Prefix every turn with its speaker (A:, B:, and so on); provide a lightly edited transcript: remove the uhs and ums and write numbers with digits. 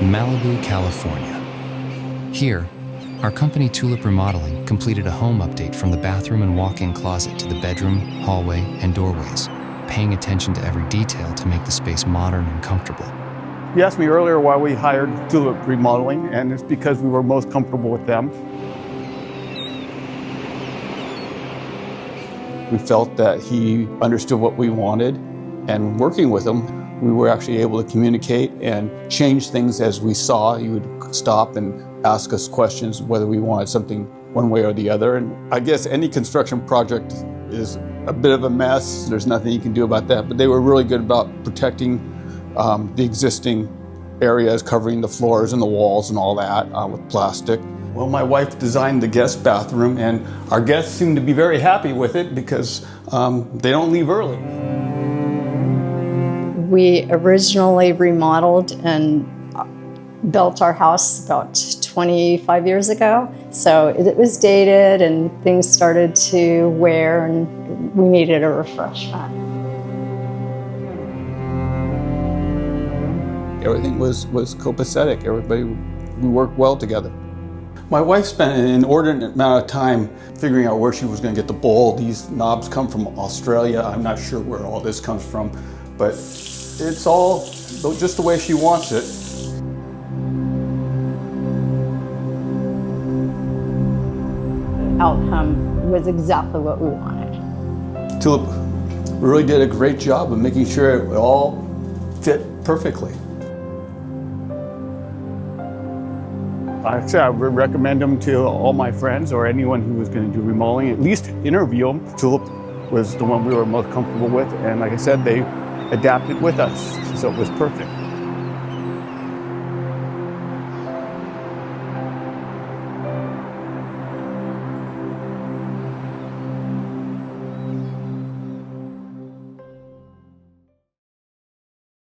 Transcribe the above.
A: Malibu, California. Here, our company Tulip Remodeling completed a home update from the bathroom and walk-in closet to the bedroom, hallway, and doorways, paying attention to every detail to make the space modern and comfortable.
B: You asked me earlier why we hired Tulip Remodeling, and it's because we were most comfortable with them. We felt that he understood what we wanted, and working with him, we were actually able to communicate and change things as we saw. He would stop and ask us questions whether we wanted something one way or the other. And I guess any construction project is a bit of a mess. There's nothing you can do about that, but they were really good about protecting the existing areas, covering the floors and the walls and all that with plastic. Well, my wife designed the guest bathroom, and our guests seem to be very happy with it because they don't leave early.
C: We originally remodeled and built our house about 25 years ago. So it was dated and things started to wear and we needed a refreshment.
B: Everything was copacetic. We worked well together. My wife spent an inordinate amount of time figuring out where she was going to get the bowl. These knobs come from Australia. I'm not sure where all this comes from, but it's all just the way she wants it.
C: Outcome was exactly what we wanted.
B: Tulip really did a great job of making sure it all fit perfectly. I would recommend them to all my friends or anyone who was going to do remodeling. At least interview them. Tulip was the one we were most comfortable with, and like I said, they adapted with us, so it was perfect.